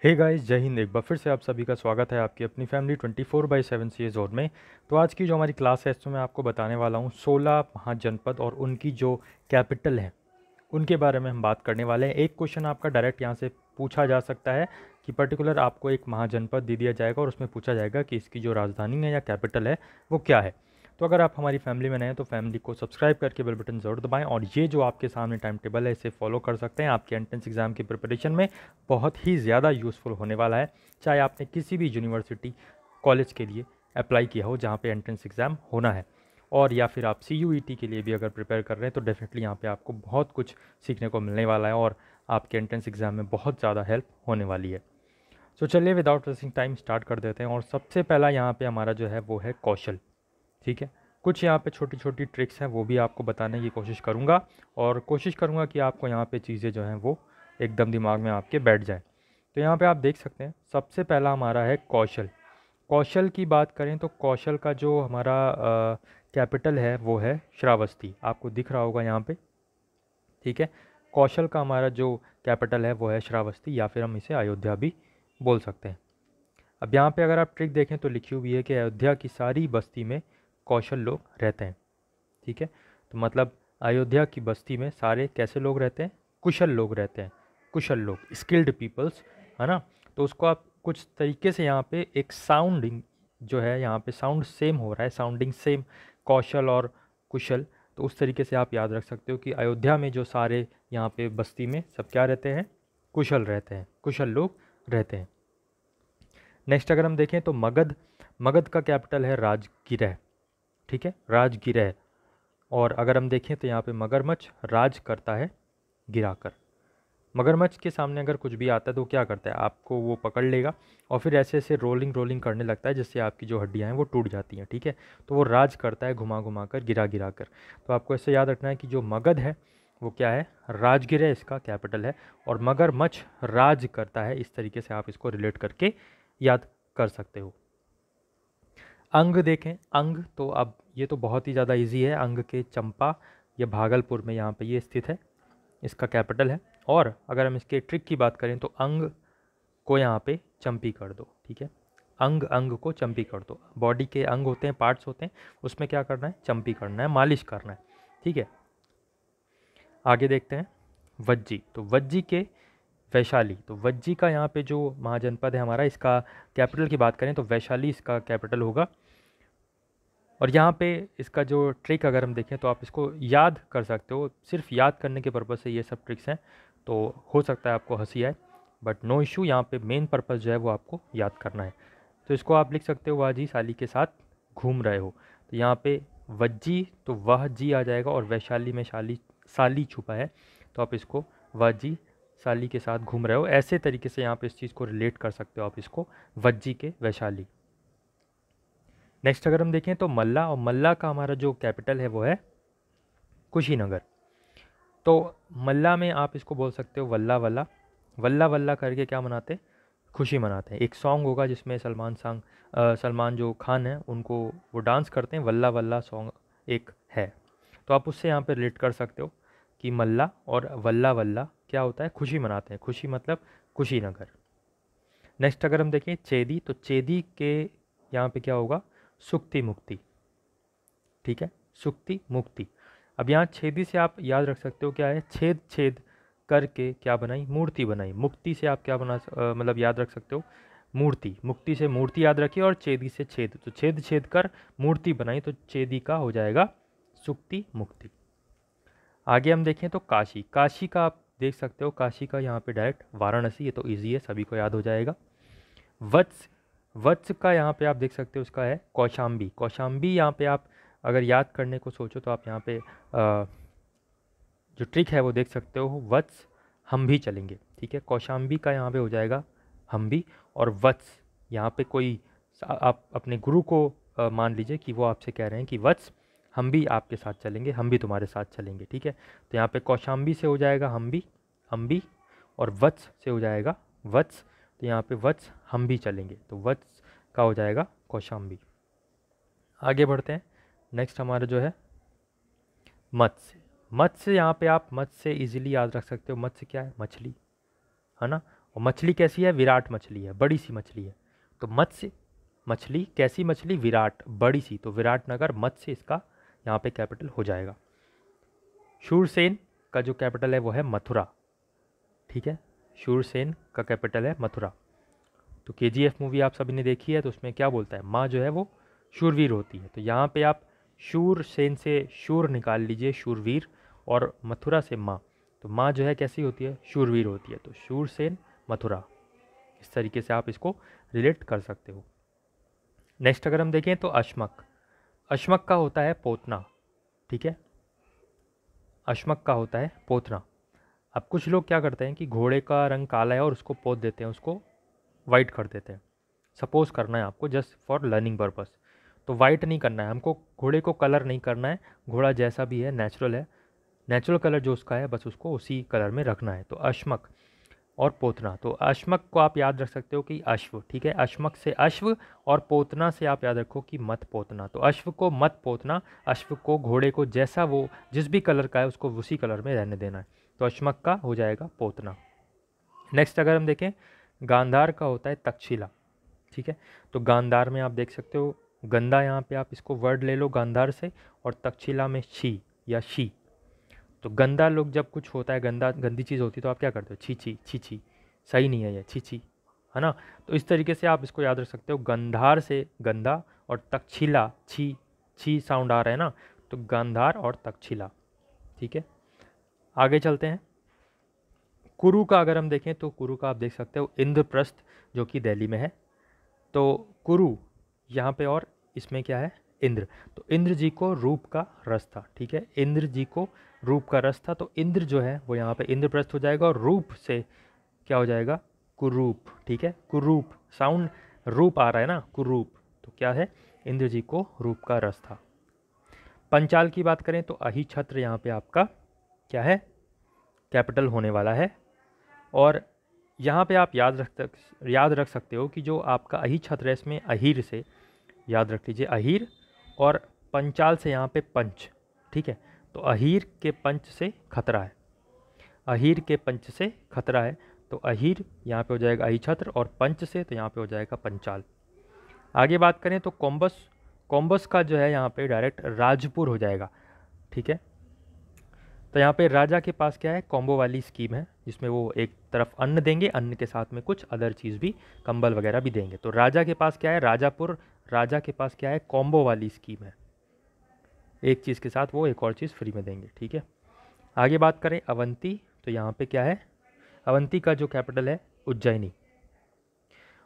Hey guys, जय हिंद। एक बार फिर से आप सभी का स्वागत है आपकी अपनी फैमिली 24/7 सी जोन में। तो आज की जो हमारी क्लास है इसमें मैं आपको बताने वाला हूँ 16 महाजनपद और उनकी जो कैपिटल है उनके बारे में हम बात करने वाले हैं। एक क्वेश्चन आपका डायरेक्ट यहाँ से पूछा जा सकता है कि पर्टिकुलर आपको एक महाजनपद दे दिया जाएगा और उसमें पूछा जाएगा कि इसकी जो राजधानी है या कैपिटल है वो क्या है। तो अगर आप हमारी फैमिली में नए हैं तो फैमिली को सब्सक्राइब करके बेल बटन ज़रूर दबाएं और ये जो आपके सामने टाइम टेबल है इसे फॉलो कर सकते हैं। आपके एंट्रेंस एग्ज़ाम की प्रिपरेशन में बहुत ही ज़्यादा यूज़फुल होने वाला है, चाहे आपने किसी भी यूनिवर्सिटी कॉलेज के लिए अप्लाई किया हो जहाँ पे एंट्रेंस एग्ज़ाम होना है, और या फिर आप CUET के लिए भी अगर प्रिपेयर कर रहे हैं तो डेफिनेटली यहाँ पे आपको बहुत कुछ सीखने को मिलने वाला है और आपके एंट्रेंस एग्ज़ाम में बहुत ज़्यादा हेल्प होने वाली है। तो चलिए विदाउट वेस्टिंग टाइम स्टार्ट कर देते हैं। और सबसे पहला यहाँ पे हमारा जो है वो है कौशल। ठीक है, कुछ यहाँ पे छोटी छोटी ट्रिक्स हैं वो भी आपको बताने की कोशिश करूँगा और कोशिश करूँगा कि आपको यहाँ पे चीज़ें जो हैं वो एकदम दिमाग में आपके बैठ जाएँ। तो यहाँ पे आप देख सकते हैं सबसे पहला हमारा है कौशल। कौशल की बात करें तो कौशल का जो हमारा कैपिटल है वो है श्रावस्ती, आपको दिख रहा होगा यहाँ पे। ठीक है, कौशल का हमारा जो कैपिटल है वो है श्रावस्ती या फिर हम इसे अयोध्या भी बोल सकते हैं। अब यहाँ पे अगर आप ट्रिक देखें तो लिखी हुई है कि अयोध्या की सारी बस्ती में कौशल लोग रहते हैं। ठीक है, तो मतलब अयोध्या की बस्ती में सारे कैसे लोग रहते हैं? कुशल लोग रहते हैं। कुशल लोग, स्किल्ड पीपल्स, है ना। तो उसको आप कुछ तरीके से यहाँ पे एक साउंडिंग जो है, यहाँ पे साउंड सेम हो रहा है, साउंडिंग सेम, कौशल और कुशल। तो उस तरीके से आप याद रख सकते हो कि अयोध्या में जो सारे यहाँ पे बस्ती में सब क्या रहते हैं? कुशल रहते हैं, कुशल लोग रहते हैं। नेक्स्ट अगर हम देखें तो मगध, मगध का कैपिटल है राजगिरह। ठीक है, राजगिरह। और अगर हम देखें तो यहाँ पे मगरमच्छ राज करता है गिराकर। मगरमच्छ के सामने अगर कुछ भी आता है तो क्या करता है? आपको वो पकड़ लेगा और फिर ऐसे ऐसे रोलिंग रोलिंग करने लगता है जिससे आपकी जो हड्डियाँ हैं वो टूट जाती हैं। ठीक है, तो वो राज करता है घुमा घुमा कर, गिरा गिरा कर। तो आपको ऐसे याद रखना है कि जो मगध है वो क्या है? राजगिरह इसका कैपिटल है और मगरमच्छ राज करता है। इस तरीके से आप इसको रिलेट करके याद कर सकते हो। अंग देखें, अंग तो अब ये तो बहुत ही ज़्यादा इजी है। अंग के चंपा, ये भागलपुर में यहाँ पे ये स्थित है, इसका कैपिटल है। और अगर हम इसके ट्रिक की बात करें तो अंग को यहाँ पे चंपी कर दो। ठीक है, अंग, अंग को चंपी कर दो। बॉडी के अंग होते हैं, पार्ट्स होते हैं, उसमें क्या करना है? चंपी करना है, मालिश करना है। ठीक है, आगे देखते हैं वज्जी। तो वज्जी के वैशाली, तो वज्जी का यहाँ पे जो महाजनपद है हमारा, इसका कैपिटल की बात करें तो वैशाली इसका कैपिटल होगा। और यहाँ पे इसका जो ट्रिक अगर हम देखें तो आप इसको याद कर सकते हो, सिर्फ याद करने के पर्पज़ से ये सब ट्रिक्स हैं। तो हो सकता है आपको हंसी आए, बट नो इशू, यहाँ पे मेन पर्पज़ जो है वो आपको याद करना है। तो इसको आप लिख सकते हो वाजी साली के साथ घूम रहे हो। तो यहाँ पे वज्जी तो वह जी आ जाएगा और वैशाली में शाली, साली छुपा है, तो आप इसको वाजी साली के साथ घूम रहे हो, ऐसे तरीके से यहाँ पे इस चीज़ को रिलेट कर सकते हो आप इसको, वज्जी के वैशाली। नेक्स्ट अगर हम देखें तो मल्ला, और मल्ला का हमारा जो कैपिटल है वो है कुशीनगर। तो मल्ला में आप इसको बोल सकते हो वल्ला वल्ला। वल्ला वल्ला करके क्या मनाते हैं? खुशी मनाते हैं। एक सॉन्ग होगा जिसमें सलमान जो खान है उनको वो डांस करते हैं, वल्ला वल्ला सॉन्ग एक है। तो आप उससे यहाँ पे रिलेट कर सकते हो कि मल्ला और वल्ला वल्ला क्या होता है? खुशी मनाते हैं, खुशी मतलब कुशीनगर। नेक्स्ट अगर हम देखें चेदी, तो चेदी के यहाँ पे क्या होगा? सुक्ति मुक्ति। ठीक है, सुक्ति मुक्ति। अब यहाँ छेदी से आप याद रख सकते हो क्या है? छेद छेद करके क्या बनाई? मूर्ति बनाई। मुक्ति से आप क्या मतलब याद रख सकते हो? मूर्ति। मुक्ति से मूर्ति याद रखिए और चेदी से छेद, तो छेद छेद कर मूर्ति बनाई, तो चेदी का हो जाएगा सुक्ति मुक्ति। आगे हम देखें तो काशी, काशी का आप देख सकते हो, काशी का यहाँ पे डायरेक्ट वाराणसी, ये तो ईजी है, सभी को याद हो जाएगा। वत्स, वत्स का यहाँ पे आप देख सकते हो उसका है कौशाम्बी। कौशाम्बी यहाँ पे आप अगर याद करने को सोचो तो आप यहाँ पे जो ट्रिक है वो देख सकते हो, वत्स हम भी चलेंगे। ठीक है, कौशाम्बी का यहाँ पे हो जाएगा हम भी, और वत्स यहाँ पे कोई आप अपने गुरु को मान लीजिए कि वो आपसे कह रहे हैं कि वत्स हम भी आपके साथ चलेंगे, हम भी तुम्हारे साथ चलेंगे। ठीक है, तो यहाँ पे कौशाम्बी से हो जाएगा हम भी, और वत्स से हो जाएगा वत्स, तो यहाँ पे वत्स हम भी चलेंगे, तो वत्स का हो जाएगा कौशाम्बी। आगे बढ़ते हैं। नेक्स्ट हमारा जो है मत्स्य। मत्स्य यहाँ पे आप मत्स्य इजीली याद रख सकते हो, मत्स्य क्या है? मछली, है ना। और मछली कैसी है, विराट मछली है, बड़ी सी मछली है। तो मत्स्य मछली, कैसी मछली, विराट, बड़ी सी, तो विराटनगर मत्स्य इसका यहाँ पे कैपिटल हो जाएगा। शूरसेन का जो कैपिटल है वो है मथुरा, ठीक है, शूरसेन का कैपिटल है मथुरा। तो KGF मूवी आप सभी ने देखी है, तो उसमें क्या बोलता है, माँ जो है वो शूरवीर होती है। तो यहाँ पे आप शूरसेन से शूर निकाल लीजिए, शूरवीर, और मथुरा से माँ, तो माँ जो है कैसी होती है, शूरवीर होती है। तो शूरसेन मथुरा, इस तरीके से आप इसको रिलेट कर सकते हो। नेक्स्ट अगर हम देखें तो अश्मक, अश्मक का होता है पोतना, ठीक है, अश्मक का होता है पोतना। अब कुछ लोग क्या करते हैं कि घोड़े का रंग काला है और उसको पोत देते हैं, उसको वाइट कर देते हैं। सपोज करना है आपको जस्ट फॉर लर्निंग पर्पस, तो वाइट नहीं करना है हमको, घोड़े को कलर नहीं करना है, घोड़ा जैसा भी है नेचुरल है, नेचुरल कलर जो उसका है बस उसको उसी कलर में रखना है। तो अश्मक और पोतना, तो अश्मक को आप याद रख सकते हो कि अश्व, ठीक है, अश्मक से अश्व, और पोतना से आप याद रखो कि मत पोतना। तो अश्व को मत पोतना, अश्व को, घोड़े को जैसा वो जिस भी कलर का है उसको उसी कलर में रहने देना है। तो अश्मक का हो जाएगा पोतना। नेक्स्ट अगर हम देखें, गांधार का होता है तक्षशिला, ठीक है। तो गांधार में आप देख सकते हो गंदा, यहाँ पे आप इसको वर्ड ले लो गांधार से, और तक्षशिला में शी या शी। तो गंदा लोग जब कुछ होता है, गंदा गंदी चीज़ होती है तो आप क्या करते हो, छी छी छी छी, सही नहीं है ये, छी छी, है ना। तो इस तरीके से आप इसको याद रख सकते हो, गंधार से गंदा, और तक्षशिला, छी छी साउंड आ रहा है ना, तो गांधार और तक्षशिला, ठीक है। आगे चलते हैं, कुरु का अगर हम देखें तो कुरु का आप देख सकते हो इंद्रप्रस्थ, जो कि दिल्ली में है। तो कुरु यहाँ पे, और इसमें क्या है, इंद्र। तो इंद्र जी को रूप का रस था, ठीक है, इंद्र जी को रूप का रस था। तो इंद्र जो है वो यहाँ पे इंद्रप्रस्थ हो जाएगा, और रूप से क्या हो जाएगा, कुरूप, ठीक है, कुरूप साउंड, रूप आ रहा है ना, कुरूप, तो क्या है, इंद्र जी को रूप का रस था। पंचाल की बात करें तो अहिछत्र यहाँ पे आपका क्या है, कैपिटल होने वाला है। और यहाँ पे आप याद रख सकते हो कि जो आपका अहिछत्र है इसमें अहीर से याद रख लीजिए, अहीर, और पंचाल से यहाँ पे पंच, ठीक है। तो अहीर के पंच से खतरा है, अहीर के पंच से खतरा है। तो अहीर यहाँ पे हो जाएगा अहिछत्र, और पंच से तो यहाँ पे हो जाएगा पंचाल। आगे बात करें तो कोम्बस, कोम्बस का जो है यहाँ पे डायरेक्ट राजपुर हो जाएगा, ठीक है। तो यहाँ पे राजा के पास क्या है, कॉम्बो वाली स्कीम है, जिसमें वो एक तरफ अन्न देंगे, अन्न के साथ में कुछ अदर चीज़ भी, कंबल वगैरह भी देंगे। तो राजा के पास क्या है, राजापुर, राजा के पास क्या है, कॉम्बो वाली स्कीम है, एक चीज़ के साथ वो एक और चीज़ फ्री में देंगे, ठीक है। आगे बात करें अवंती, तो यहाँ पे क्या है, अवंती का जो कैपिटल है उज्जैनी।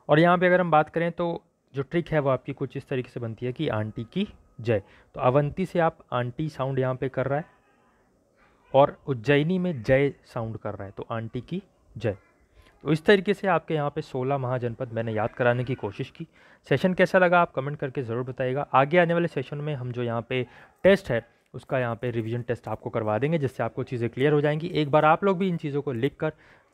और यहाँ पे अगर हम बात करें तो जो ट्रिक है वो आपकी कुछ इस तरीके से बनती है कि आंटी की जय। तो अवंती से आप आंटी साउंड यहाँ पे कर रहा है, और उज्जैनी में जय साउंड कर रहा है, तो आंटी की जय। तो इस तरीके से आपके यहाँ पे 16 महाजनपद मैंने याद कराने की कोशिश की। सेशन कैसा लगा आप कमेंट करके ज़रूर बताइएगा। आगे आने वाले सेशन में हम जो यहाँ पे टेस्ट है उसका यहाँ पे रिवीजन टेस्ट आपको करवा देंगे, जिससे आपको चीज़ें क्लियर हो जाएंगी। एक बार आप लोग भी इन चीज़ों को लिख कर,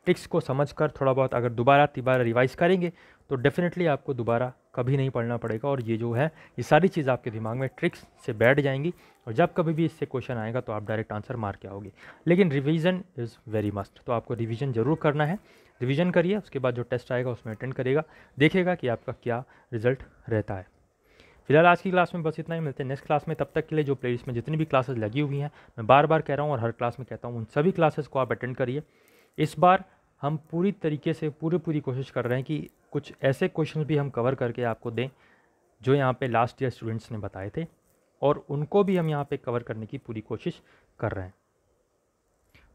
ट्रिक्स को समझ कर, थोड़ा बहुत अगर दोबारा तिबारा रिवाइज करेंगे तो डेफिनेटली आपको दोबारा कभी नहीं पढ़ना पड़ेगा, और ये जो है ये सारी चीज़ आपके दिमाग में ट्रिक्स से बैठ जाएंगी, और जब कभी भी इससे क्वेश्चन आएगा तो आप डायरेक्ट आंसर मार के आओगे। लेकिन रिवीजन इज़ वेरी मस्ट, तो आपको रिवीजन ज़रूर करना है। रिवीजन करिए, उसके बाद जो टेस्ट आएगा उसमें अटेंड करेगा, देखेगा कि आपका क्या रिजल्ट रहता है। फिलहाल आज की क्लास में बस इतना ही, मिलते हैं नेक्स्ट क्लास में। तब तक के लिए जो प्लेलिस्ट में जितनी भी क्लासेस लगी हुई हैं, मैं बार बार कह रहा हूँ और हर क्लास में कहता हूँ, उन सभी क्लासेस को आप अटेंड करिए। इस बार हम पूरी तरीके से पूरी कोशिश कर रहे हैं कि कुछ ऐसे क्वेश्चन भी हम कवर करके आपको दें जो यहाँ पे लास्ट ईयर स्टूडेंट्स ने बताए थे, और उनको भी हम यहाँ पे कवर करने की पूरी कोशिश कर रहे हैं।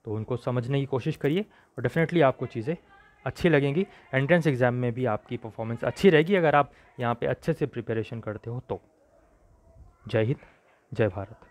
तो उनको समझने की कोशिश करिए, और डेफिनेटली आपको चीज़ें अच्छी लगेंगी। एंट्रेंस एग्ज़ाम में भी आपकी परफॉर्मेंस अच्छी रहेगी अगर आप यहाँ पे अच्छे से प्रिपरेशन करते हो तो। जय हिंद, जय भारत।